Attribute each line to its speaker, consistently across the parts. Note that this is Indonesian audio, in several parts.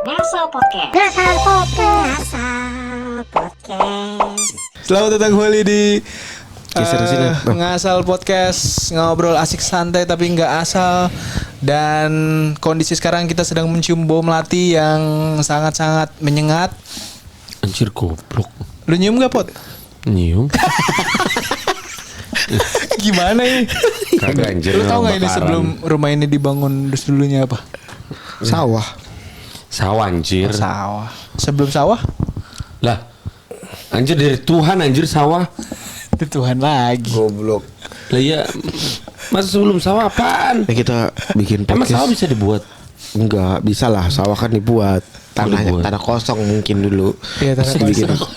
Speaker 1: Ngasal Podcast. Ngasal Podcast. Ngasal Podcast.
Speaker 2: Selamat datang kembali di
Speaker 3: Ngasal Podcast, ngobrol asik santai tapi nggak asal. Dan kondisi sekarang kita sedang mencium bau melati yang sangat-sangat menyengat.
Speaker 4: Anjir goblok.
Speaker 3: Lu nyium gak, Pot?
Speaker 4: Nyium.
Speaker 3: Gimana ini?
Speaker 4: Kagak anjir.
Speaker 3: Lu tau gak ini sebelum rumah ini dibangun dulunya apa?
Speaker 2: sawah.
Speaker 4: Sawah anjir.
Speaker 3: Sawah. Sebelum sawah?
Speaker 4: Lah. Anjir dari Tuhan anjir sawah.
Speaker 3: Itu Tuhan lagi.
Speaker 2: Goblok.
Speaker 4: Lah iya. Masa sebelum sawah apaan?
Speaker 2: Ya kita bikin
Speaker 4: Emang
Speaker 2: podcast.
Speaker 4: sawah bisa dibuat?
Speaker 2: Enggak, bisa lah. Sawah kan dibuat.
Speaker 4: Dibuat.
Speaker 2: Tanah kosong mungkin dulu.
Speaker 3: Iya, tanah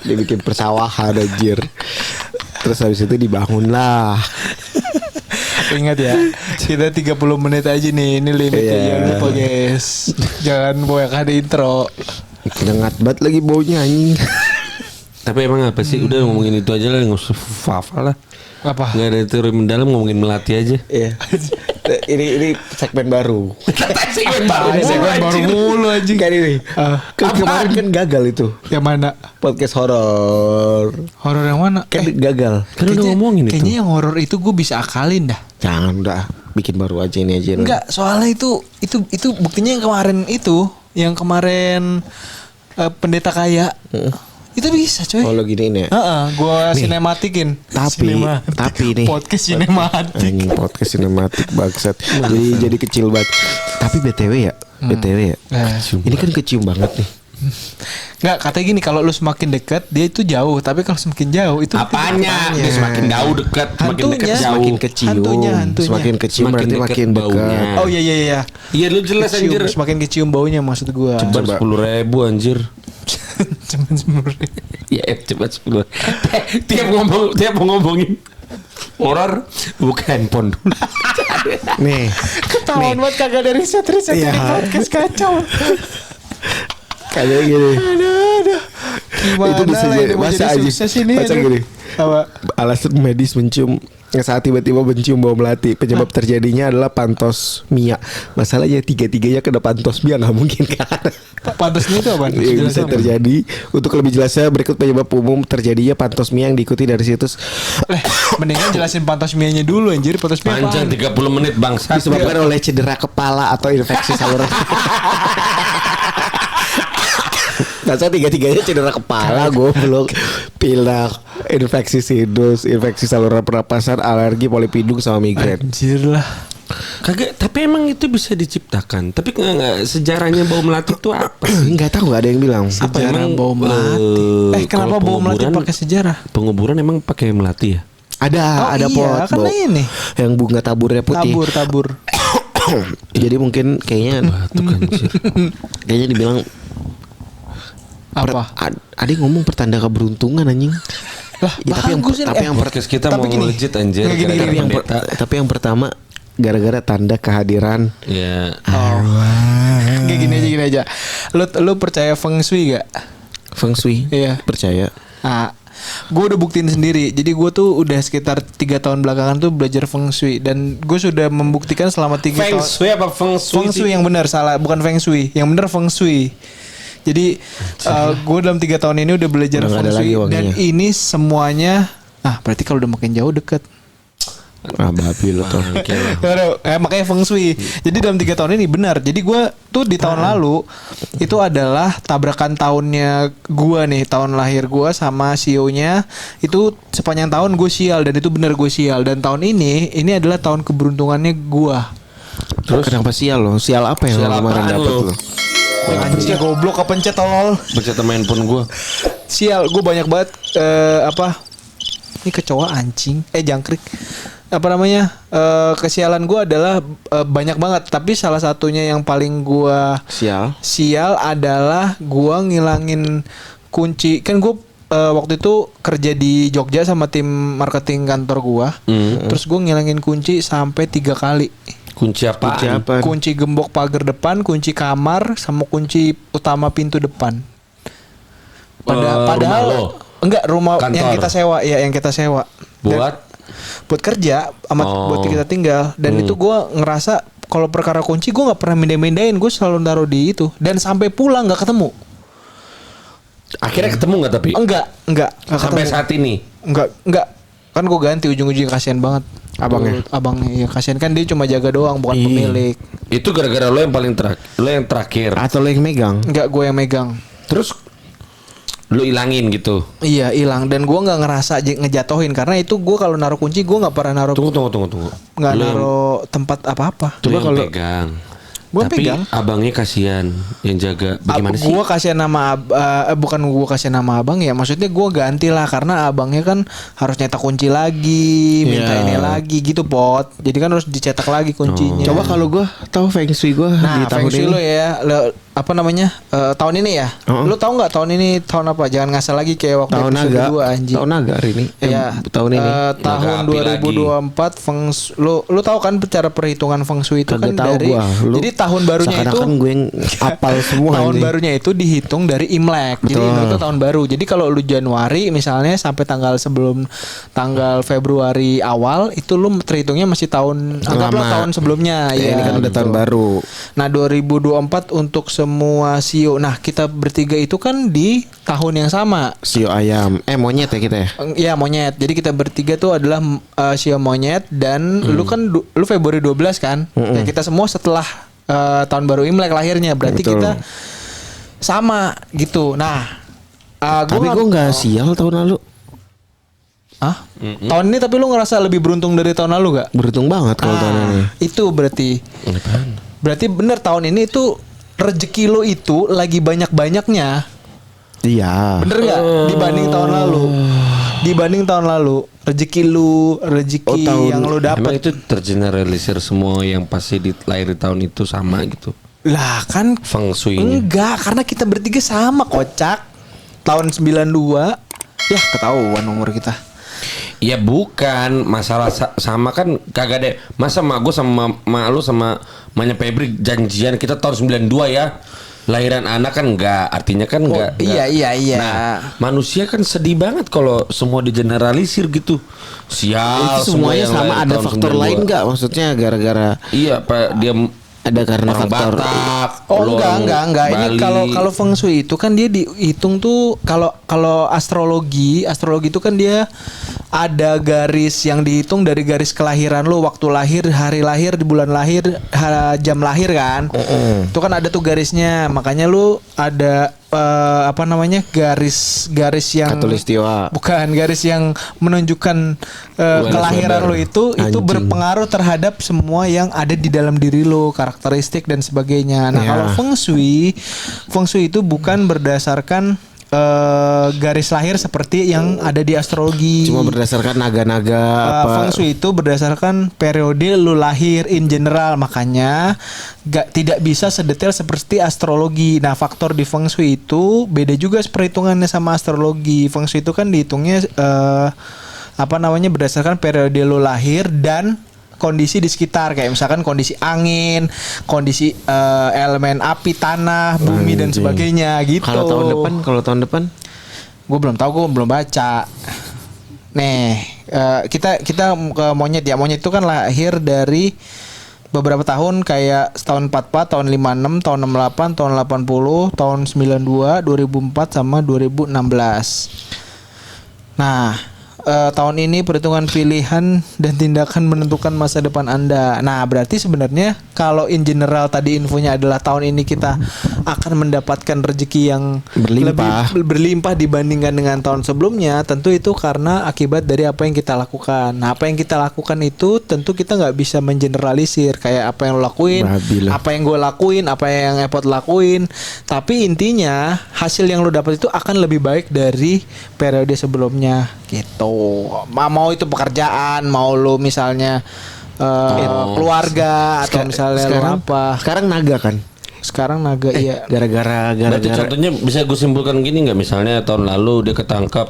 Speaker 2: dibikin persawahan anjir. Terus habis itu dibangun lah.
Speaker 3: Ingat ya, kita 30 menit aja nih. Ini limitnya,
Speaker 2: Iya.
Speaker 3: jangan lupa guys. Jangan banyak ada intro.
Speaker 2: Nyengat banget lagi baunya anjing.
Speaker 4: Tapi emang apa sih? Udah ngomongin itu aja lah, nggak usah fafa lah.
Speaker 3: Apa?
Speaker 4: Nggak ada teori mendalam, ngomongin melati aja.
Speaker 2: Iya. ini segmen baru.
Speaker 4: Segmen
Speaker 3: Ini segmen baru mulu anjing.
Speaker 2: Kan ini. Kemarin kan gagal itu.
Speaker 3: Yang mana?
Speaker 2: Podcast horor.
Speaker 3: Horor yang mana?
Speaker 2: Kan gagal.
Speaker 4: Kan udah ngomongin itu.
Speaker 3: Kayaknya yang horor itu gue bisa akalin dah.
Speaker 2: Jangan udah bikin baru aja ini aja.
Speaker 3: Enggak, soalnya itu buktinya yang kemarin pendeta kaya. Itu bisa coy.
Speaker 2: Oh lo giniin ya.
Speaker 3: Gua sinematikin.
Speaker 2: Tapi nih
Speaker 3: Podcast sinematik.
Speaker 2: anjing podcast sinematik bangsat. jadi kecil banget. Tapi BTW ya. Ini kan kecium banget nih.
Speaker 3: Enggak, katanya gini, kalau lu semakin dekat dia itu jauh, tapi kalau semakin jauh itu
Speaker 4: Apanya? Dia semakin jauh dekat, semakin dekat
Speaker 3: Hantunya.
Speaker 4: jauh.
Speaker 2: Semakin kecium.
Speaker 3: Hantunya.
Speaker 2: Semakin kecium
Speaker 4: Semakin
Speaker 2: berarti
Speaker 4: dekat
Speaker 2: makin
Speaker 4: baunya.
Speaker 2: dekat.
Speaker 3: Oh iya.
Speaker 4: Iya lu jelas
Speaker 3: Kecium,
Speaker 4: anjir.
Speaker 3: semakin kecium baunya maksud gua.
Speaker 4: Cepat 10.000 anjir.
Speaker 3: Cuman semur.
Speaker 4: Ya cepat 10. Tiap mau ngomongin horor buka handphone dulu.
Speaker 2: Nih.
Speaker 3: Ketahuan banget kagak ada riset
Speaker 2: Iya.
Speaker 3: di podcast kacau.
Speaker 2: Kayak gini.
Speaker 3: Aduh. Gimana
Speaker 2: Itu bisa
Speaker 3: lah
Speaker 2: jadi
Speaker 3: ini mau
Speaker 2: masa
Speaker 3: jadi
Speaker 2: aja.
Speaker 3: sukses ini.
Speaker 2: Masa
Speaker 3: aduh.
Speaker 2: gini.
Speaker 3: Apa?
Speaker 2: Alasan medis mencium saat tiba-tiba mencium bau melati, penyebab terjadinya adalah pantosmia. Masalahnya tiga-tiganya kena pantosmia, nggak mungkin kan?
Speaker 3: Pantasnya itu apa?
Speaker 2: Yang bisa terjadi. Untuk lebih jelasnya berikut penyebab umum terjadinya pantosmia yang diikuti dari situs.
Speaker 3: Mendingan jelasin pantasmianya dulu anjir. Pantasmia
Speaker 4: Panjang
Speaker 3: apaan?
Speaker 4: 30 menit bangsa.
Speaker 2: Disebabkan oleh cedera kepala atau infeksi saluran. Masa tiga-tiganya cedera kepala, goblok. Pilek, infeksi sinus, infeksi saluran pernapasan, alergi, polipidung sama migrain.
Speaker 3: Anjir lah.
Speaker 4: Kagak, tapi emang itu bisa diciptakan. Tapi nggak sejarahnya bau melati itu apa?
Speaker 2: Nggak tahu, nggak ada yang bilang.
Speaker 4: Apa
Speaker 3: Sejarah
Speaker 4: emang
Speaker 3: bau melati. Kenapa
Speaker 4: kalau
Speaker 3: bau melati
Speaker 4: penguburan-
Speaker 3: pakai sejarah?
Speaker 4: Penguburan emang pakai melati ya?
Speaker 2: Ada
Speaker 3: iya,
Speaker 2: pot
Speaker 3: karena ini.
Speaker 2: yang bunga taburnya putih.
Speaker 3: Tabur.
Speaker 2: Jadi mungkin kayaknya
Speaker 4: Batuk anjir.
Speaker 2: kayaknya dibilang
Speaker 3: Apa?
Speaker 2: ada yang ngomong pertanda keberuntungan anjing.
Speaker 3: Lah,
Speaker 2: Ya,
Speaker 3: bagus ini.
Speaker 4: Podcast kita
Speaker 3: tapi
Speaker 4: mau
Speaker 3: gini.
Speaker 4: legit anjir.
Speaker 3: Nggak, gini,
Speaker 4: gara-gara
Speaker 3: gini,
Speaker 4: pendeta.
Speaker 2: Tapi yang pertama gara-gara tanda kehadiran
Speaker 4: Ya.
Speaker 3: Kayak gini aja. Lu percaya feng shui gak?
Speaker 2: feng shui.
Speaker 3: Iya.
Speaker 2: Percaya.
Speaker 3: Gue udah buktiin sendiri. Jadi gue tuh udah sekitar 3 tahun belakangan tuh belajar feng shui. Dan gue sudah membuktikan selama 3
Speaker 4: Feng
Speaker 3: tahun.
Speaker 4: shui apa feng shui?
Speaker 3: Feng shui yang benar, salah, bukan feng shui. Yang benar feng shui. Jadi gue dalam 3 tahun ini udah belajar
Speaker 2: Udah nggak
Speaker 3: feng
Speaker 2: ada
Speaker 3: shui.
Speaker 2: lagi wanginya.
Speaker 3: Dan ini semuanya. Berarti kalau udah makin jauh deket.
Speaker 2: Babi lo tuh.
Speaker 3: Makanya feng shui. Jadi dalam 3 tahun ini benar. Jadi gue tuh di tahun lalu itu adalah tabrakan tahunnya gue nih, tahun lahir gue sama CEO-nya. Itu sepanjang tahun gue sial, dan itu benar gue sial. Dan tahun ini adalah tahun keberuntungannya gue.
Speaker 2: Terus kenapa sial lo? Sial apa yang
Speaker 4: Sial
Speaker 2: lo kemarin
Speaker 4: apaan
Speaker 2: dapet
Speaker 4: lo?
Speaker 2: lo?
Speaker 3: Anjir goblok, kepencet tolol.
Speaker 4: Pencet handphone gue.
Speaker 3: Sial, gue banyak banget ini kecoa anjing, jangkrik. Apa namanya? Kesialan gue adalah banyak banget, tapi salah satunya yang paling gue sial adalah gue ngilangin kunci. Kan gue waktu itu kerja di Jogja sama tim marketing kantor gue. Terus gue ngilangin kunci sampai 3 kali.
Speaker 4: Kunci apa?
Speaker 3: Kunci gembok pagar depan, kunci kamar, sama kunci utama pintu depan. Padahal
Speaker 4: rumah lo?
Speaker 3: Enggak, rumah
Speaker 4: Kantor.
Speaker 3: yang kita sewa, ya yang kita sewa.
Speaker 4: Buat
Speaker 3: buat kerja sama buat kita tinggal. Dan itu gue ngerasa kalau perkara kunci gue nggak pernah mindahin, gue selalu naruh di itu dan sampai pulang nggak ketemu.
Speaker 4: Akhirnya ketemu nggak tapi?
Speaker 3: Enggak
Speaker 4: Sampai
Speaker 3: ketemu.
Speaker 4: saat ini.
Speaker 3: Enggak. Kan gue ganti ujung-ujungnya, kasihan banget. Abangnya ya kasihan kan, dia cuma jaga doang bukan pemilik.
Speaker 4: Itu gara-gara lo yang paling lo yang terakhir.
Speaker 2: Atau lo yang megang?
Speaker 3: Enggak, gue yang megang.
Speaker 4: Terus lo ilangin gitu.
Speaker 3: Iya hilang, dan gue nggak ngerasa ngejatohin karena itu gue kalau naruh kunci gue nggak pernah naruh.
Speaker 4: Tunggu.
Speaker 3: Nggak
Speaker 4: Lo yang-
Speaker 3: naruh tempat apa-apa.
Speaker 4: Coba kalau pegang.
Speaker 3: Gua
Speaker 4: Tapi
Speaker 3: pegang.
Speaker 4: abangnya kasihan yang jaga. Bagaimana sih?
Speaker 3: Gue kasih nama bukan gue kasih nama abang ya, maksudnya gue ganti lah karena abangnya kan harus nyetak kunci lagi, minta
Speaker 2: Iya.
Speaker 3: ini lagi gitu Pot. Jadi kan harus dicetak lagi kuncinya.
Speaker 2: Coba kalau gue tahu feng shui gue di
Speaker 3: Nah,
Speaker 2: tahun
Speaker 3: feng shui
Speaker 2: ini.
Speaker 3: lo ya, apa namanya? Tahun ini ya. Lo tahu nggak tahun ini tahun apa? Jangan ngasal lagi kayak waktu
Speaker 2: Tahun
Speaker 3: episode
Speaker 2: naga.
Speaker 3: 2 anjing.
Speaker 2: Tahun naga hari ini.
Speaker 3: Iya,
Speaker 2: Tahun ini.
Speaker 3: tahun
Speaker 4: Naga api
Speaker 3: 2024 lu tahu kan cara perhitungan feng shui itu
Speaker 2: Kagak
Speaker 3: kan
Speaker 2: tahu
Speaker 3: dari
Speaker 2: gua. Lu
Speaker 3: jadi tahun barunya itu
Speaker 2: seakan-akan gue yang apal semua
Speaker 3: tahun
Speaker 2: anjing.
Speaker 3: barunya itu dihitung dari Imlek. Jadi
Speaker 2: Betul.
Speaker 3: Imlek itu tahun baru. Jadi kalau lu Januari misalnya sampai sebelum tanggal Februari awal itu lu terhitungnya masih tahun anggaplah
Speaker 2: Lama.
Speaker 3: tahun sebelumnya.
Speaker 2: Ya, ini kan udah
Speaker 3: gitu.
Speaker 2: tahun baru.
Speaker 3: Nah 2024 untuk semua sio. Nah kita bertiga itu kan di tahun yang sama.
Speaker 2: Sio ayam. Monyet ya kita ya.
Speaker 3: Ya monyet. Jadi kita bertiga tuh adalah sio monyet dan lu kan lu Februari 12 kan. Ya, kita semua setelah tahun baru Imlek lahirnya. Berarti
Speaker 2: Betul.
Speaker 3: kita sama gitu. Nah,
Speaker 2: Tapi gue nggak sial tahun lalu.
Speaker 3: ah, tahun ini tapi lu ngerasa lebih beruntung dari tahun lalu gak?
Speaker 2: Beruntung banget kalau tahun ini.
Speaker 3: Itu berarti bener tahun ini itu rezeki lo itu lagi banyak-banyaknya.
Speaker 2: Iya.
Speaker 3: Bener nggak? Dibanding tahun lalu. Dibanding tahun lalu, rezeki lu, rezeki yang lu
Speaker 4: Emang
Speaker 3: dapat.
Speaker 4: itu tergeneralisir semua yang pasti lahir di tahun itu sama gitu.
Speaker 3: Lah kan
Speaker 4: Feng shui-nya.
Speaker 3: enggak, karena kita bertiga sama kocak. Tahun 92. Ya, ketahuan umur kita.
Speaker 4: Ya bukan masalah sama kan kagak deh. Masa mak gue sama mak lu sama mamanya Febri janjian kita tahun 92 ya. Lahiran anak kan enggak, artinya kan enggak.
Speaker 3: iya.
Speaker 4: Nah, manusia kan sedih banget kalau semua digeneralisir gitu. Sial,
Speaker 2: Itu semuanya
Speaker 4: yang
Speaker 2: sama,
Speaker 4: lahir
Speaker 2: ada
Speaker 4: tahun
Speaker 2: faktor
Speaker 4: 92.
Speaker 2: lain nggak? Maksudnya gara-gara
Speaker 4: Iya, Pak, dia
Speaker 2: ada karena
Speaker 4: orang
Speaker 2: faktor
Speaker 4: Batak.
Speaker 3: Oh
Speaker 4: lu
Speaker 3: enggak. Ini
Speaker 4: Bali.
Speaker 3: kalau feng shui itu kan dia dihitung tuh kalau astrologi itu kan dia ada garis yang dihitung dari garis kelahiran lo, waktu lahir, hari lahir, di bulan lahir, jam lahir kan. Itu kan ada tuh garisnya. Makanya lu ada apa namanya? garis yang
Speaker 2: Katulistiwa.
Speaker 3: bukan garis yang menunjukkan kelahiran lo itu
Speaker 2: Anjing.
Speaker 3: berpengaruh terhadap semua yang ada di dalam diri lo, karakteristik dan sebagainya. Nah,
Speaker 2: Ya.
Speaker 3: kalau feng shui itu bukan berdasarkan garis lahir seperti yang ada di astrologi.
Speaker 2: Cuma berdasarkan naga-naga apa?
Speaker 3: Feng shui itu berdasarkan periode lu lahir in general, makanya tidak bisa sedetail seperti astrologi. Nah, faktor di feng shui itu beda juga perhitungannya sama astrologi. Feng shui itu kan dihitungnya apa namanya berdasarkan periode lu lahir dan kondisi di sekitar, kayak misalkan kondisi angin, kondisi elemen api, tanah, bumi dan
Speaker 2: Anjing.
Speaker 3: sebagainya gitu.
Speaker 2: Kalau tahun depan
Speaker 3: Gue belum tahu, gue belum baca. Nih, kita ke monyet ya. Monyet itu kan lahir dari beberapa tahun, kayak tahun 44, tahun 56, tahun 68, tahun 80, tahun 92, 2004 sama 2016. Nah, tahun ini perhitungan pilihan dan tindakan menentukan masa depan Anda. Nah, berarti sebenarnya kalau in general tadi infonya adalah tahun ini kita akan mendapatkan rezeki yang
Speaker 2: Berlimpah.
Speaker 3: lebih berlimpah dibandingkan dengan tahun sebelumnya. Tentu itu karena akibat dari apa yang kita lakukan. Nah, apa yang kita lakukan itu tentu kita nggak bisa mengeneralisir kayak apa yang lo lakuin,
Speaker 2: Babi lah.
Speaker 3: apa yang gue lakuin, apa yang Epot lakuin. Tapi intinya hasil yang lo dapat itu akan lebih baik dari periode sebelumnya gitu. Mau itu pekerjaan, mau lo misalnya keluarga atau misalnya lo apa.
Speaker 2: Sekarang naga kan?
Speaker 3: Sekarang naga iya.
Speaker 2: Gara-gara
Speaker 4: Berarti contohnya bisa gue simpulkan gini nggak, misalnya tahun lalu dia ketangkap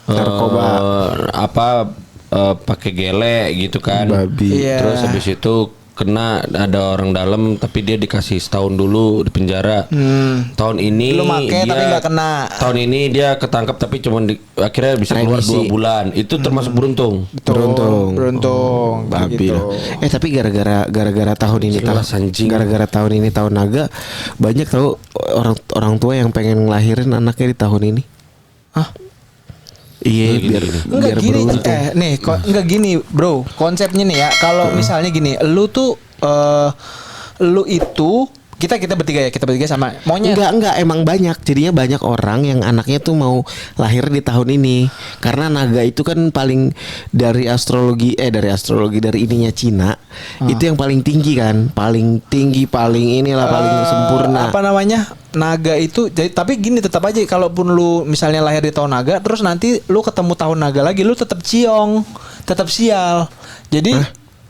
Speaker 2: Narkoba.
Speaker 4: pakai gele gitu kan.
Speaker 2: Babi.
Speaker 3: Iya.
Speaker 4: Terus habis itu kena ada orang dalam tapi dia dikasih setahun dulu di penjara. Tahun ini
Speaker 3: Lu make
Speaker 4: dia,
Speaker 3: tapi nggak kena.
Speaker 4: Tahun ini dia ketangkap tapi cuma akhirnya bisa keluar
Speaker 2: Remisi.
Speaker 4: 2 bulan. Itu termasuk beruntung.
Speaker 3: Beruntung.
Speaker 2: Babil.
Speaker 3: Gitu.
Speaker 2: Tapi gara-gara tahun ini
Speaker 4: Jelas, anjing.
Speaker 2: gara-gara tahun ini tahun naga banyak tahu orang tua yang pengen ngelahirin anaknya di tahun ini.
Speaker 3: Hah?
Speaker 2: Iya, biar
Speaker 3: Enggak gini,
Speaker 2: beruntung.
Speaker 3: enggak gini, bro. Konsepnya nih ya, kalau misalnya gini, lu tuh lu itu kita bertiga sama monyet.
Speaker 2: Enggak, emang banyak. Jadinya banyak orang yang anaknya tuh mau lahir di tahun ini. Karena naga itu kan paling dari astrologi dari ininya Cina, itu yang paling tinggi kan, paling tinggi, paling inilah paling sempurna.
Speaker 3: Apa namanya? Naga itu jadi, tapi gini tetap aja kalaupun lu misalnya lahir di tahun naga terus nanti lu ketemu tahun naga lagi, lu tetap ciong, tetap sial. Jadi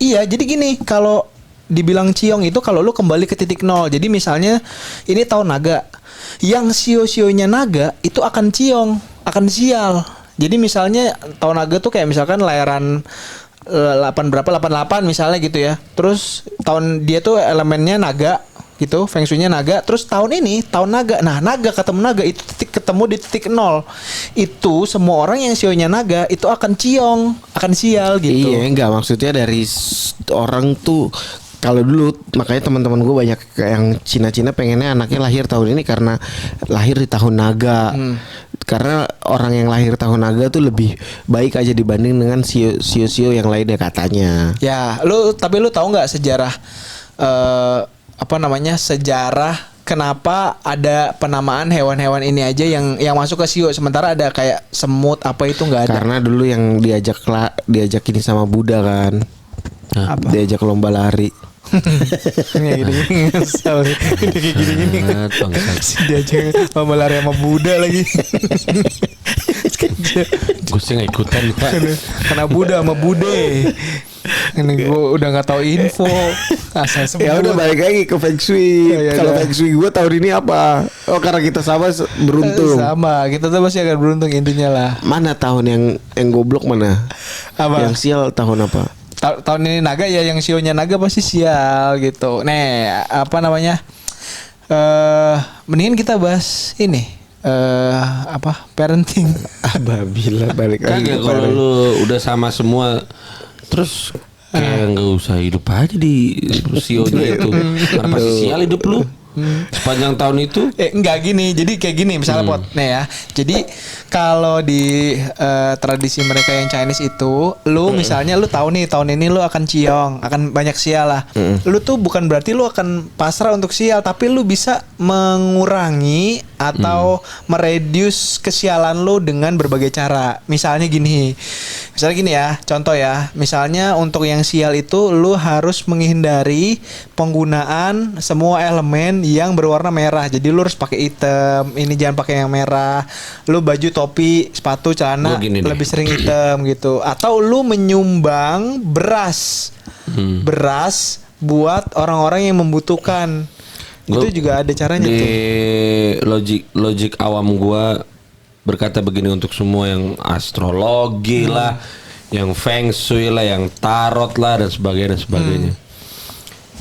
Speaker 3: iya, jadi gini, kalau dibilang ciong itu kalau lu kembali ke titik nol. Jadi misalnya ini tahun naga, yang sio-sionya naga itu akan ciong, akan sial. Jadi misalnya tahun naga tuh kayak misalkan lahiran 88 misalnya gitu ya. Terus tahun dia tuh elemennya naga gitu, feng shui-nya naga. Terus tahun ini tahun naga. Nah, naga ketemu naga itu ketemu di titik nol. Itu semua orang yang sionya naga itu akan ciong, akan sial gitu.
Speaker 2: Iya, enggak, maksudnya dari orang tuh kalau dulu makanya teman-teman gue banyak yang Cina-Cina pengennya anaknya lahir tahun ini karena lahir di tahun naga. Karena orang yang lahir tahun naga tuh lebih baik aja dibanding dengan sio-sio yang lainnya katanya.
Speaker 3: Ya, tapi lu tahu nggak sejarah sejarah kenapa ada penamaan hewan-hewan ini aja yang masuk ke sio, sementara ada kayak semut apa itu nggak ada.
Speaker 2: Karena dulu yang diajak ini sama Buddha kan.
Speaker 3: Apa?
Speaker 2: Diajak lomba lari.
Speaker 3: Kayak gini ngesel. Kayak gini. Diajak sama lari sama Buddha lagi.
Speaker 4: Gue sih gak ikutan Pak.
Speaker 3: Karena Buddha sama Bude. Ini gue udah nggak tahu info. Asal semua.
Speaker 2: Ya udah balik lagi ke Feng Shui.
Speaker 3: Ya
Speaker 2: Kalau
Speaker 3: udah.
Speaker 2: Feng Shui gue tahun ini apa? Oh, karena kita sama beruntung.
Speaker 3: Sama, kita tuh pasti akan beruntung intinya lah.
Speaker 2: Mana tahun yang goblok mana?
Speaker 3: Apa?
Speaker 2: Yang sial tahun apa?
Speaker 3: Tahun ini naga ya, yang sionya naga pasti sial gitu. Nih, apa namanya? Mendingan kita bahas ini. Parenting.
Speaker 2: Babila balik lagi.
Speaker 4: Kagak, kalau lu udah sama semua terus kayak nggak usah hidup aja di sionya itu. Karena pasti sial hidup lu sepanjang tahun itu.
Speaker 3: Enggak gini. Jadi kayak gini misalnya Pot. Nih ya. Jadi kalau di tradisi mereka yang Chinese itu, lu misalnya lu tahu nih tahun ini lu akan ciong, akan banyak sial lah. Lu tuh bukan berarti lu akan pasrah untuk sial, tapi lu bisa mengurangi atau mereduce kesialan lu dengan berbagai cara. Misalnya gini ya, contoh ya. Misalnya untuk yang sial itu lu harus menghindari penggunaan semua elemen yang berwarna merah. Jadi lu harus pakai hitam, ini jangan pakai yang merah. Lu baju, topi, sepatu, celana lebih sering hitam gitu. Atau lu menyumbang beras. Beras buat orang-orang yang membutuhkan. Itu juga ada caranya
Speaker 4: di
Speaker 3: tuh.
Speaker 4: logik awam gua berkata begini untuk semua yang astrologi lah, yang feng shui lah, yang tarot lah dan sebagainya.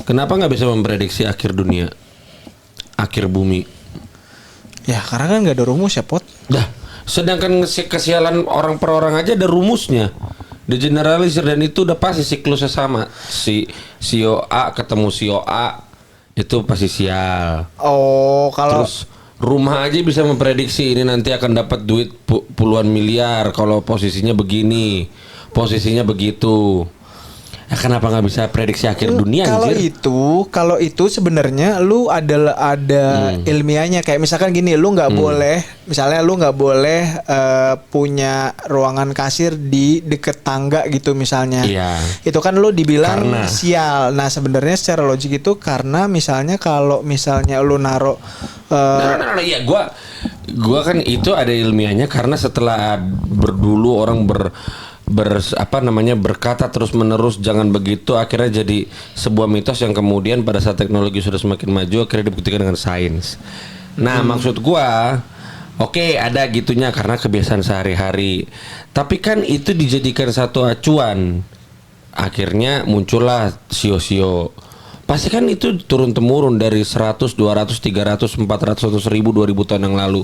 Speaker 4: Kenapa nggak bisa memprediksi akhir dunia, akhir bumi?
Speaker 3: Ya karena kan nggak ada rumus ya Pot.
Speaker 4: Dah, sedangkan kesialan orang per orang aja ada rumusnya, digeneralisir, dan itu udah pasti siklusnya sama. Sio A ketemu sio A itu pasti sial.
Speaker 3: Oh, kalau
Speaker 4: Terus rumah aja bisa memprediksi ini nanti akan dapat duit puluhan miliar kalau posisinya begini, posisinya begitu. Kenapa nggak bisa prediksi akhir dunia?
Speaker 3: Kalau itu sebenarnya lu ada ilmiahnya, kayak misalkan gini, lu nggak boleh, misalnya lu nggak boleh punya ruangan kasir di deket tangga gitu misalnya.
Speaker 4: Iya.
Speaker 3: Itu kan lu dibilang
Speaker 4: Karena
Speaker 3: sial. Nah sebenarnya secara logik itu karena misalnya kalau misalnya lu naruh
Speaker 4: iya, gua kan itu ada ilmiahnya, karena setelah berdulu orang berkata terus menerus jangan begitu, akhirnya jadi sebuah mitos yang kemudian pada saat teknologi sudah semakin maju akhirnya dibuktikan dengan sains. Nah, maksud gua oke, ada gitunya karena kebiasaan sehari-hari. Tapi kan itu dijadikan satu acuan. akhirnya muncullah sio-sio. Pasti kan itu turun temurun dari 100, 200, 300, 400, 1000, 2000 tahun yang lalu,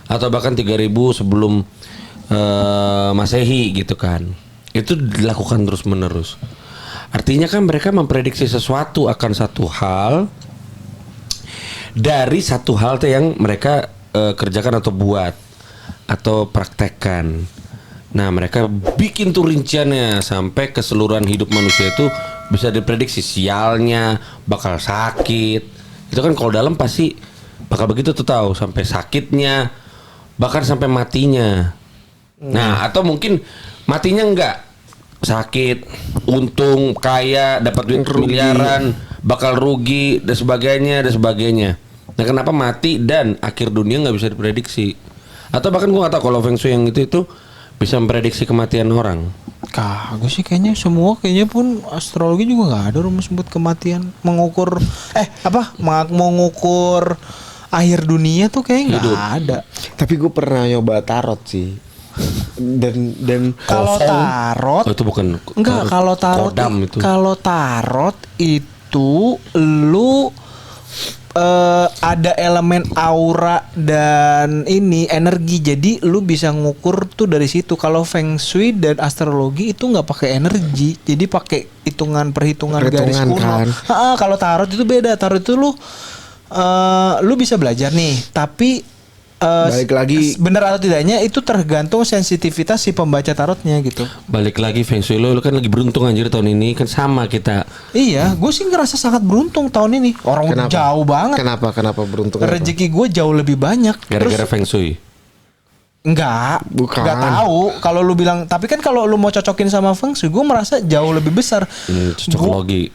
Speaker 4: atau bahkan 3000 sebelum Masehi gitu kan. Itu dilakukan terus menerus. Artinya kan mereka memprediksi sesuatu akan satu hal dari satu hal yang mereka kerjakan atau buat atau praktekkan. Nah, mereka bikin tuh rinciannya sampai keseluruhan hidup manusia itu bisa diprediksi, sialnya, bakal sakit. Itu kan kalau dalam pasti bakal begitu tuh, tahu sampai sakitnya, bahkan sampai matinya. Nah, atau mungkin matinya enggak, sakit, untung, kaya, dapat duit miliaran, bakal rugi dan sebagainya. Nah, kenapa mati dan akhir dunia nggak bisa diprediksi? Atau bahkan gua nggak tahu kalau Feng Shui yang itu bisa memprediksi kematian orang.
Speaker 3: Kagak sih, kayaknya semua kayaknya pun astrologi juga nggak ada rumus buat kematian, mengukur mengukur akhir dunia tuh kayaknya nggak ada.
Speaker 2: Tapi gue pernah nyoba tarot sih. Dan
Speaker 3: Kalau tarot
Speaker 4: itu bukan
Speaker 3: enggak, kalau tarot
Speaker 4: kodam itu.
Speaker 3: Kalau tarot itu lu ada elemen aura dan ini energi, jadi lu bisa ngukur tuh dari situ. Kalau Feng Shui dan astrologi itu nggak pakai energi, jadi pakai perhitungan garis kuno.
Speaker 2: Kan?
Speaker 3: Kalau tarot itu beda. Tarot itu lu bisa belajar nih, tapi
Speaker 2: balik lagi,
Speaker 3: benar atau tidaknya itu tergantung sensitivitas si pembaca tarotnya gitu.
Speaker 4: Balik lagi Feng Shui, lo kan lagi beruntung anjir tahun ini, kan sama kita.
Speaker 3: Iya, gue sih ngerasa sangat beruntung tahun ini. Orang
Speaker 2: Kenapa?
Speaker 3: jauh banget.
Speaker 2: Kenapa beruntung?
Speaker 3: Rezeki gue jauh lebih banyak.
Speaker 4: Gara-gara Feng Shui.
Speaker 3: Enggak,
Speaker 2: Bukan.
Speaker 3: enggak tahu. Kalau lu bilang, tapi kan kalau lu mau cocokin sama Feng Shui, gue merasa jauh lebih besar.
Speaker 4: Cocokologi.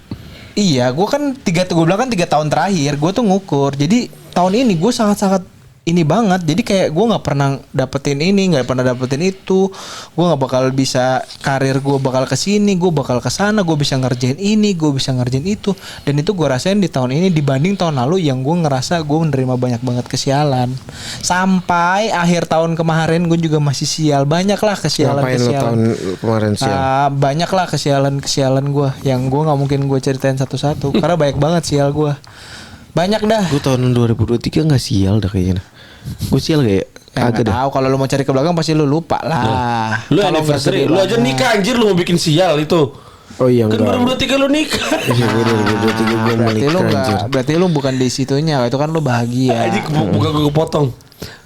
Speaker 3: Iya, gue kan gue bilang kan 3 tahun terakhir gue tuh ngukur. Jadi tahun ini gue sangat-sangat ini banget. Jadi kayak gue nggak pernah dapetin ini, nggak pernah dapetin itu. Gue nggak bakal bisa, karir gue bakal kesini, gue bakal kesana, gue bisa ngerjain ini, gue bisa ngerjain itu. Dan itu gue rasain di tahun ini dibanding tahun lalu yang gue ngerasa gue menerima banyak banget kesialan. Sampai akhir tahun kemarin gue juga masih sial, banyak lah kesialan.
Speaker 2: Ngapain lo tahun kemarin sial?
Speaker 3: Banyak lah kesialan gue yang gue nggak mungkin gue ceritain satu-satu karena banyak banget sial gue. Banyak dah.
Speaker 2: Gue tahun 2023 nggak sial dah kayaknya. Gue sial gak ya?
Speaker 3: Agak tahu, kalau lu mau cari ke belakang pasti lu lupa lah.
Speaker 4: Lu
Speaker 3: Kalau
Speaker 4: anniversary,
Speaker 3: nggak
Speaker 4: lu aja nikah anjir, lu mau bikin sial itu.
Speaker 2: Oh iya,
Speaker 4: Kan
Speaker 2: enggak.
Speaker 4: 2023 lu nikah.
Speaker 2: Iya, gue 2023 gue
Speaker 3: berarti lu
Speaker 2: menikah anjir.
Speaker 3: berarti lu bukan di situnya, itu kan lu bahagia.
Speaker 4: Anjir, bukan gue potong.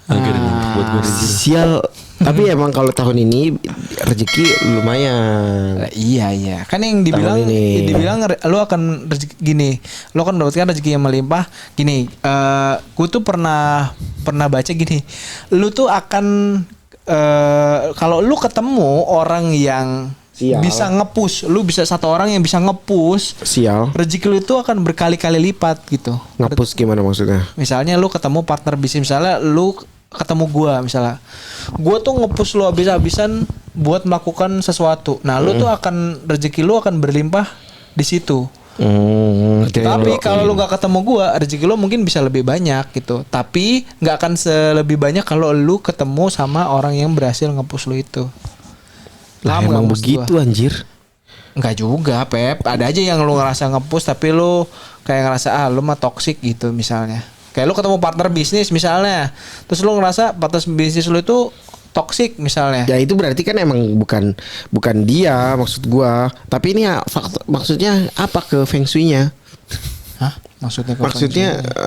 Speaker 4: Akhirnya buat gue
Speaker 2: Sial. Tapi emang kalau tahun ini rezeki lumayan.
Speaker 3: Iya. Kan yang dibilang lu akan rezeki gini. Lu akan mendapatkan rezeki yang melimpah gini. Gue tuh pernah baca gini. Lu tuh akan kalau lu ketemu orang yang
Speaker 2: Sial.
Speaker 3: bisa nge-push, lu bisa satu orang yang bisa nge-push,
Speaker 2: Sial.
Speaker 3: rezeki lu itu akan berkali-kali lipat gitu.
Speaker 2: Ngapus gimana maksudnya?
Speaker 3: Misalnya lu ketemu partner bisnis, misalnya lu ketemu gua, misalnya gua tuh nge-push lu habis-habisan buat melakukan sesuatu. Nah, lu tuh akan rezeki lu akan berlimpah di situ. Tapi kalau lu nggak ketemu gua, rezeki lu mungkin bisa lebih banyak gitu. Tapi nggak akan lebih banyak kalau lu ketemu sama orang yang berhasil nge-push lu itu.
Speaker 2: Lah emang begitu anjir.
Speaker 3: Enggak juga, Pep. Ada aja yang lu ngerasa nge-push tapi lu kayak ngerasa lu mah toxic gitu misalnya. Kayak lu ketemu partner bisnis misalnya, terus lu ngerasa partner bisnis lu itu toxic misalnya.
Speaker 2: Ya itu berarti kan emang bukan dia maksud gua. Tapi ini ya, maksudnya apa ke Feng Shui-nya?
Speaker 3: Hah? Maksudnya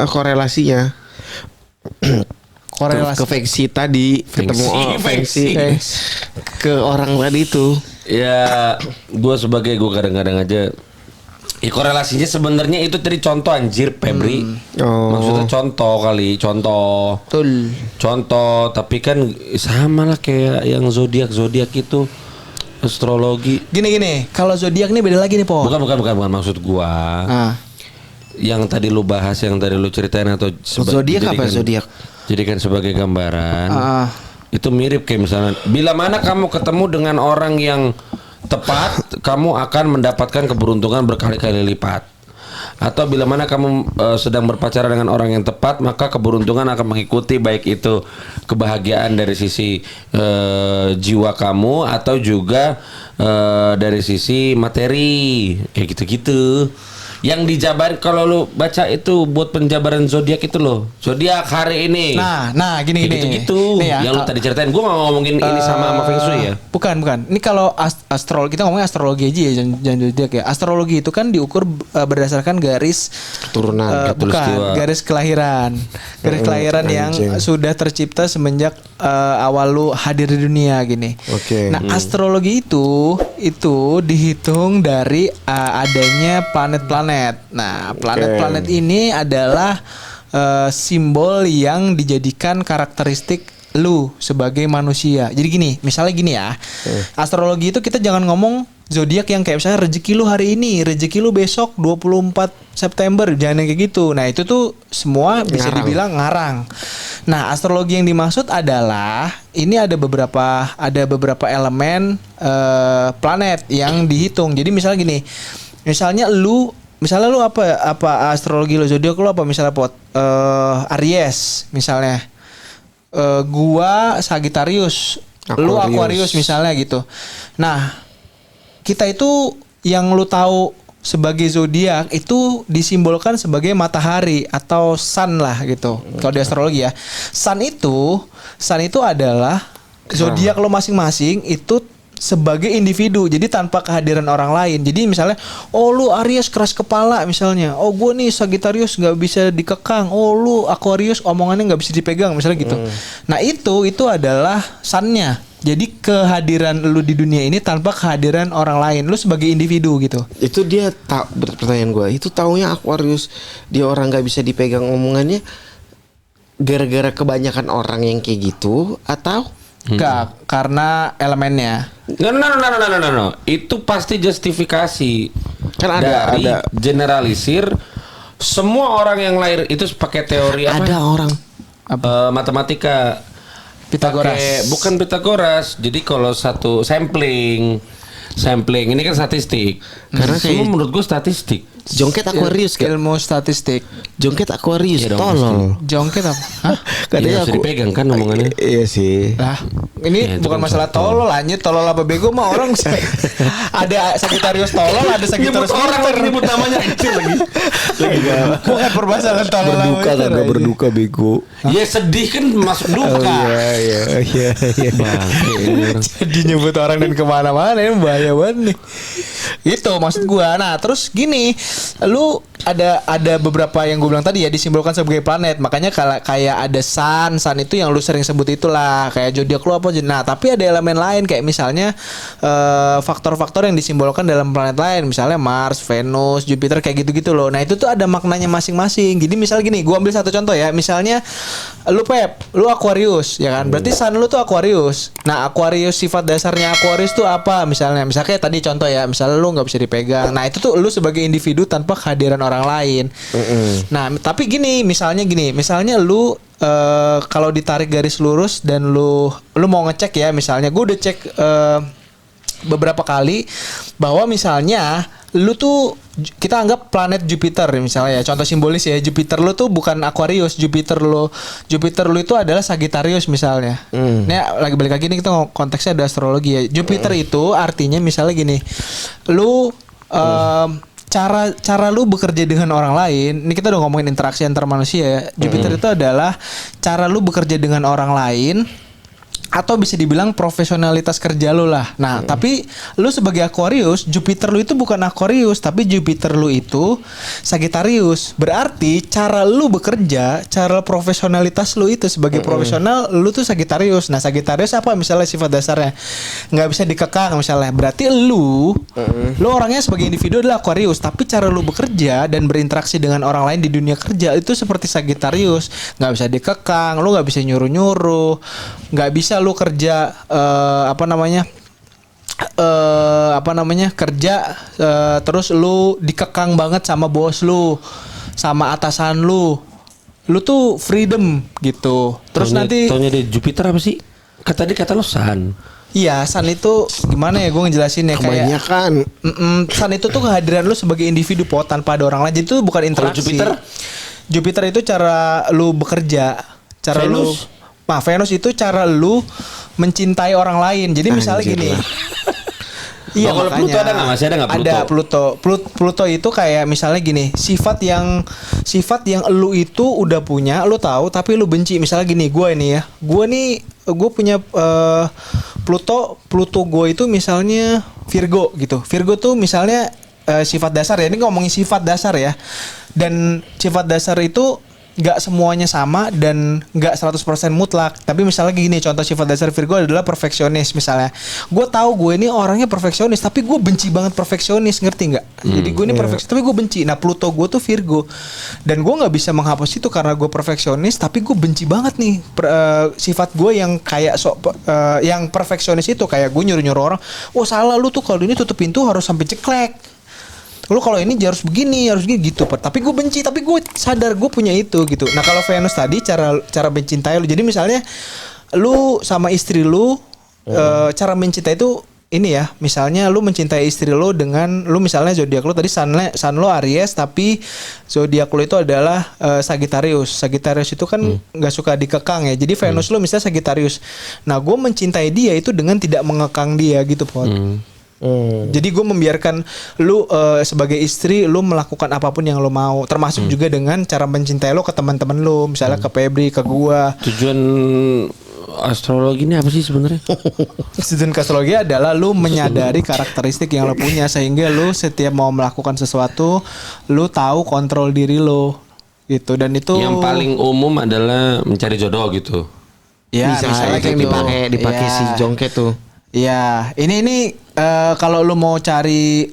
Speaker 2: korelasinya.
Speaker 3: korelasi
Speaker 2: ke Feng Shui tadi ketemu Feng Shui ke orang tadi itu.
Speaker 4: Ya, gue kadang-kadang aja. Korelasinya sebenarnya itu tadi contoh anjir, Febri. Maksudnya contoh.
Speaker 3: Betul.
Speaker 4: Contoh, tapi kan sama lah kayak yang zodiak itu astrologi.
Speaker 3: Gini, kalau zodiak nih beda lagi nih, Po.
Speaker 4: Bukan maksud gua. Yang tadi lu bahas, yang tadi lu ceritain atau
Speaker 2: zodiak apa zodiak?
Speaker 4: Jadikan sebagai gambaran. Itu mirip kayak misalnya bila mana kamu ketemu dengan orang yang tepat, kamu akan mendapatkan keberuntungan berkali-kali lipat. atau bila mana kamu sedang berpacaran dengan orang yang tepat, maka keberuntungan akan mengikuti, baik itu kebahagiaan dari sisi jiwa kamu atau juga dari sisi materi, kayak gitu-gitu. Yang dijabarin kalau lu baca itu buat penjabaran zodiak itu loh. Zodiak hari ini.
Speaker 3: Nah, gini.
Speaker 4: Gitu-gitu.
Speaker 3: Nih ya,
Speaker 4: yang lu tadi ceritain. Gua mau ngomongin ini sama Feng Shui ya.
Speaker 3: Bukan. Ini kalau astrologi, kita ngomongin astrologi aja ya, jangan zodiak ya. Astrologi itu kan diukur berdasarkan garis
Speaker 2: Turunan.
Speaker 3: bukan, garis kelahiran. Garis kelahiran yang sudah tercipta semenjak awal lu hadir di dunia gini.
Speaker 2: Oke.
Speaker 3: Nah, astrologi itu dihitung dari adanya planet-planet. Nah, planet-planet ini adalah simbol yang dijadikan karakteristik lu sebagai manusia. Jadi gini, misalnya gini ya. Astrologi itu kita jangan ngomong zodiak yang kayak misalnya rezeki lu hari ini, rezeki lu besok 24 September, jangan yang kayak gitu. Nah, itu tuh semua bisa dibilang ngarang. Nah, astrologi yang dimaksud adalah ini ada beberapa elemen planet yang dihitung. Jadi misalnya gini. Misalnya lu apa astrologi lu, zodiak lu apa misalnya Aries misalnya. Gua Sagittarius, lu Aquarius misalnya gitu. Nah, kita itu yang lu tahu sebagai zodiak itu disimbolkan sebagai matahari atau sun lah gitu. Kalau di astrologi ya. Sun itu adalah zodiak lo masing-masing itu sebagai individu, jadi tanpa kehadiran orang lain. Jadi misalnya, oh lu Aries keras kepala misalnya, oh gue nih Sagittarius nggak bisa dikekang, oh lu Aquarius omongannya nggak bisa dipegang misalnya gitu. Nah itu adalah sunnya. Jadi kehadiran lu di dunia ini tanpa kehadiran orang lain, lu sebagai individu gitu.
Speaker 2: Itu dia pertanyaan gue. Itu taunya Aquarius dia orang nggak bisa dipegang omongannya gara-gara kebanyakan orang yang kayak gitu atau?
Speaker 3: Enggak, karena elemennya.
Speaker 4: No. Itu pasti justifikasi.
Speaker 2: Kan
Speaker 4: dari
Speaker 2: ada
Speaker 4: generalisir semua orang yang lahir itu pakai teori apa?
Speaker 2: Ada orang
Speaker 4: Matematika.
Speaker 3: Pitagoras.
Speaker 4: Bukan Pitagoras. Jadi kalau satu sampling ini kan statistik.
Speaker 2: Karena
Speaker 4: semua
Speaker 2: kayak
Speaker 4: menurut gue statistik.
Speaker 2: Jongket Aquarius kan?
Speaker 3: Ilmu statistik.
Speaker 2: Jongket Aquarius,
Speaker 4: Iya dong,
Speaker 2: tolol.
Speaker 3: Jongket apa? Hah?
Speaker 2: Katanya
Speaker 4: Iya, bisa dipegang kan omongannya.
Speaker 2: Iya sih.
Speaker 3: Lah, ini
Speaker 4: Ya, itu
Speaker 3: bukan
Speaker 4: kan
Speaker 3: masalah
Speaker 4: satu.
Speaker 3: tolol anjir, tolol apa bego mah orang ada Sagittarius tolol, ada Sagittarius
Speaker 4: Nyebut namanya kecil lagi.
Speaker 3: Bukan permasalahan tolol apa
Speaker 2: Berduka
Speaker 3: pinter,
Speaker 2: kagak
Speaker 3: anjir.
Speaker 2: berduka bego.
Speaker 4: Ya sedih kan masuk duka.
Speaker 2: Iya.
Speaker 4: Bangke ini orang.
Speaker 3: Jadi nyebut orang dan kemana-mana ini bahaya banget nih. Itu maksud gua. Nah terus gini, lu ada beberapa yang gue bilang tadi ya disimbolkan sebagai planet. Makanya kayak ada sun itu yang lu sering sebut itulah kayak zodiak lu apa. Nah tapi ada elemen lain kayak misalnya faktor-faktor yang disimbolkan dalam planet lain, misalnya Mars, Venus, Jupiter kayak gitu-gitu loh. Nah itu tuh ada maknanya masing-masing. Jadi misal gini, gue ambil satu contoh ya. Misalnya lu lu Aquarius ya kan, berarti sun lu tuh Aquarius. Nah Aquarius, sifat dasarnya Aquarius tuh apa misalnya kayak tadi contoh ya, misalnya lu nggak bisa dipegang. Nah itu tuh lu sebagai individu tanpa kehadiran orang lain. Nah tapi misalnya lu kalau ditarik garis lurus dan lu mau ngecek ya, misalnya gue udah cek beberapa kali bahwa misalnya lu tuh, kita anggap planet Jupiter misalnya ya, contoh simbolis ya, Jupiter lu tuh bukan Aquarius, Jupiter lu itu adalah Sagittarius misalnya. Ini lagi balik lagi nih, kita konteksnya ada astrologi ya. Jupiter itu artinya misalnya gini, lu cara lu bekerja dengan orang lain. Ini kita udah ngomongin interaksi antar manusia ya. Jupiter itu adalah cara lu bekerja dengan orang lain, atau bisa dibilang profesionalitas kerja lu lah. Nah, tapi lu sebagai Aquarius, Jupiter lu itu bukan Aquarius, tapi Jupiter lu itu Sagittarius. Berarti cara lu bekerja, cara profesionalitas lu itu sebagai profesional, lu tuh Sagittarius. Nah, Sagittarius apa misalnya sifat dasarnya? Nggak bisa dikekang misalnya. Berarti lu orangnya sebagai individu adalah Aquarius, tapi cara lu bekerja dan berinteraksi dengan orang lain di dunia kerja itu seperti Sagittarius. Nggak bisa dikekang, lu nggak bisa nyuruh-nyuruh, nggak bisa lu kerja kerja terus lu dikekang banget sama bos lu, sama atasan lu tuh freedom gitu. Terus
Speaker 4: Taunya
Speaker 3: nanti
Speaker 4: di Jupiter apa sih? Tadi kata lo sun.
Speaker 3: Iya, Sun itu gimana ya gue ngejelasin ya kayak
Speaker 2: Kebanyakan.
Speaker 3: Sun itu tuh kehadiran lu sebagai individu pot tanpa ada orang lain. Jadi itu bukan interaksi.
Speaker 4: Jupiter?
Speaker 3: Jupiter itu cara lu bekerja, cara
Speaker 4: Venus?
Speaker 3: Venus itu cara lu mencintai orang lain. Jadi misalnya
Speaker 2: Anjir
Speaker 3: gini.
Speaker 2: lah.
Speaker 3: Iya,
Speaker 4: Oh, kalau
Speaker 3: makanya.
Speaker 4: Pluto ada nggak? Masih ada nggak Pluto?
Speaker 3: Ada Pluto itu kayak misalnya gini, sifat yang lu itu udah punya, lu tahu tapi lu benci. Misalnya gini, gue punya Pluto gue itu misalnya Virgo gitu. Virgo tuh misalnya sifat dasar ya. Ini ngomongin sifat dasar ya. Dan sifat dasar itu nggak semuanya sama dan nggak 100% mutlak. Tapi misalnya gini, contoh sifat dasar Virgo adalah perfeksionis misalnya. Gue tahu gue ini orangnya perfeksionis, tapi gue benci banget perfeksionis, ngerti nggak? Jadi gue ini perfeksionis, tapi gue benci. Nah Pluto gue tuh Virgo, dan gue nggak bisa menghapus itu karena gue perfeksionis, tapi gue benci banget nih sifat gue yang kayak yang perfeksionis itu, kayak gue nyuruh orang, oh salah lu tuh kalau ini tutup pintu harus sampai ceklek. Lu kalau ini harus begini gitu. Tapi gue benci, tapi gue sadar gue punya itu gitu. Nah kalau Venus tadi cara mencintai lu. Jadi misalnya lu sama istri lu cara mencintai itu ini ya. Misalnya lu mencintai istri lu dengan lu misalnya zodiak lu tadi sun lu Aries, tapi zodiak lu itu adalah Sagittarius. Sagittarius itu kan nggak suka dikekang ya. Jadi Venus lu misalnya Sagittarius. Nah gue mencintai dia itu dengan tidak mengekang dia gitu Pot. Jadi gue membiarkan lu sebagai istri lu melakukan apapun yang lu mau, termasuk juga dengan cara mencintai lu ke teman-teman lu, misalnya ke Febri, ke gua.
Speaker 4: Tujuan astrologi ini apa sih sebenarnya?
Speaker 3: Tujuan astrologi adalah lu menyadari karakteristik yang lu punya sehingga lu setiap mau melakukan sesuatu lu tahu kontrol diri lu gitu. Dan itu
Speaker 4: Yang paling umum adalah mencari jodoh gitu.
Speaker 3: ya
Speaker 2: Misalnya
Speaker 3: misalnya
Speaker 2: yang
Speaker 3: gitu.
Speaker 2: dipakai
Speaker 3: Ya.
Speaker 2: si Jongke tuh.
Speaker 3: Iya, ini kalau lu mau cari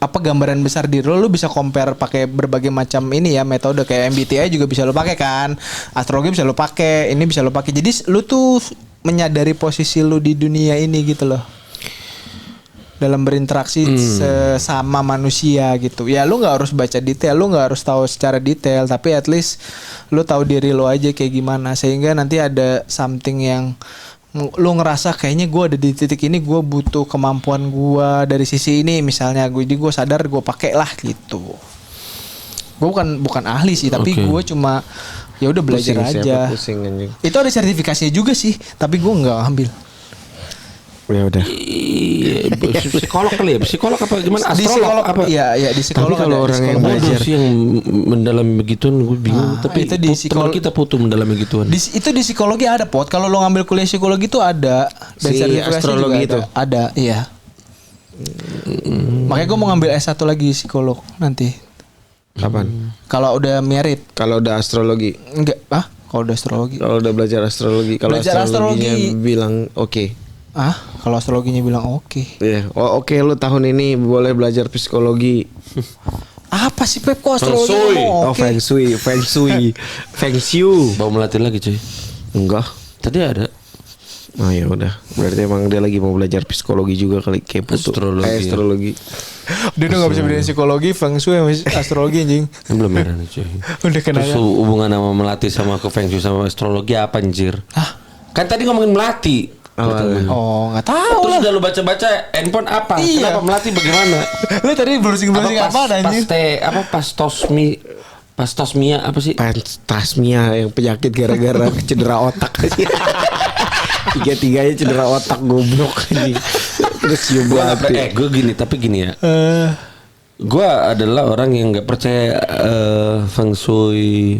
Speaker 3: gambaran besar diri lu bisa compare pakai berbagai macam ini ya metode kayak MBTI juga bisa lu pakai kan. Astrologi bisa lu pakai, ini bisa lu pakai. Jadi lu tuh menyadari posisi lu di dunia ini gitu loh. Dalam berinteraksi sesama manusia gitu. Ya lu nggak harus baca detail, lu nggak harus tahu secara detail, tapi at least lu tahu diri lu aja kayak gimana sehingga nanti ada something yang lu ngerasa kayaknya gue ada di titik ini, gue butuh kemampuan gue dari sisi ini misalnya, jadi gue sadar gue pakai lah gitu. Gue bukan ahli sih, tapi gue cuma ya udah belajar aja.
Speaker 2: Pusing anjing.
Speaker 3: Itu ada sertifikasinya juga sih, tapi gue nggak ambil.
Speaker 2: Ya udah.
Speaker 4: Iya, psikolog kali ya, psikolog apa gimana?
Speaker 3: Di
Speaker 4: Astrolog
Speaker 3: psikolog
Speaker 4: apa?
Speaker 3: Iya di psikolog.
Speaker 2: Tapi kalau
Speaker 3: ada
Speaker 2: orang yang
Speaker 3: psikolog.
Speaker 2: belajar
Speaker 4: Bodoh sih yang mendalam begituan gue bingung. Tapi
Speaker 3: itu di
Speaker 4: teman kita putu mendalam begituan.
Speaker 3: Itu di psikologi ada Pot. Kalau lo ngambil kuliah psikologi itu ada. Dan
Speaker 2: Si
Speaker 3: sertifikasi
Speaker 2: astrologi
Speaker 3: juga
Speaker 2: itu?
Speaker 3: ada, iya. Makanya gue mau ngambil S1 lagi psikolog nanti.
Speaker 2: Kapan?
Speaker 3: Kalau udah merit.
Speaker 2: Kalau udah astrologi.
Speaker 3: Enggak, kalau udah astrologi.
Speaker 2: Kalau udah belajar astrologi. Kalau
Speaker 3: Belajar
Speaker 2: astrologinya
Speaker 3: astrologi.
Speaker 2: bilang oke.
Speaker 3: Kalau astrologinya bilang oke.
Speaker 2: Iya. Oh oke, lu tahun ini boleh belajar psikologi.
Speaker 3: Apa sih Pep kok astrologi
Speaker 4: Feng Shui.
Speaker 3: ngomong
Speaker 2: Oh
Speaker 3: oke?
Speaker 2: feng shui.
Speaker 4: Bawa melatih lagi cuy.
Speaker 2: Enggak.
Speaker 4: Tadi ada.
Speaker 2: Oh ya udah. Berarti emang dia lagi mau belajar psikologi juga kali kayak putu.
Speaker 4: Astrologi.
Speaker 3: Dia udah gak bisa bedain psikologi, feng shui sama astrologi anjing.
Speaker 4: Ini belum ada nih cuy.
Speaker 3: Udah
Speaker 4: Terus
Speaker 3: kenal.
Speaker 4: hubungan sama melatih sama ke feng shui sama astrologi apa anjir? Kan tadi ngomongin melatih.
Speaker 3: Oh, nggak tahu
Speaker 4: Terus
Speaker 3: lah.
Speaker 4: udah lu baca-baca handphone apa?
Speaker 3: Iya.
Speaker 4: Kenapa melatih bagaimana?
Speaker 3: Lu tadi browsing-browsing apa anjing?
Speaker 4: Pastosmia apa sih?
Speaker 2: Tasmia yang penyakit gara-gara cedera otak. Tiga-tiganya cedera otak goblok anjing. Terus cium batu.
Speaker 4: Gue gini tapi gini ya. Gue adalah orang yang nggak percaya feng shui.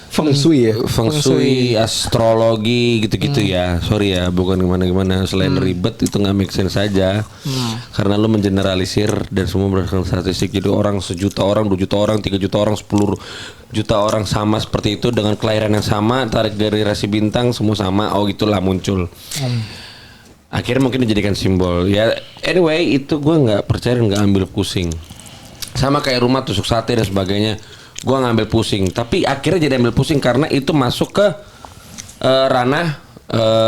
Speaker 2: Feng shui ya.
Speaker 4: Feng shui, astrologi gitu-gitu ya. Sorry ya, bukan gimana-gimana. Selain ribet itu nggak make sense saja. Karena lu mengeneralisir dan semua berdasarkan statistik. Jadi orang 1 juta orang, 2 juta orang, 3 juta orang, 10 juta orang sama seperti itu dengan kelahiran yang sama, tarik dari rasi bintang semua sama. Oh gitulah muncul. Akhirnya mungkin dijadikan simbol. Ya anyway itu gue nggak percaya dan nggak ambil pusing. Sama kayak rumah tusuk sate dan sebagainya. Gue ngambil pusing, tapi akhirnya jadi ambil pusing karena itu masuk ke ranah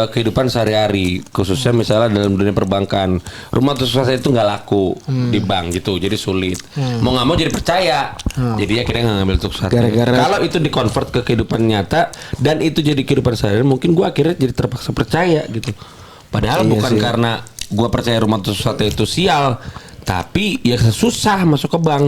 Speaker 4: kehidupan sehari-hari, khususnya misalnya dalam dunia perbankan. Rumah tusuk sate itu nggak laku di bank gitu, jadi sulit. Mau nggak mau jadi percaya, jadi akhirnya nggak ngambil tusuk sate. Kalau itu dikonvert ke kehidupan nyata dan itu jadi kehidupan sehari-hari, mungkin gue akhirnya jadi terpaksa percaya gitu. Padahal
Speaker 2: Iya
Speaker 4: bukan
Speaker 2: sih.
Speaker 4: karena gua percaya rumah satu itu sial, tapi ya susah masuk ke bank.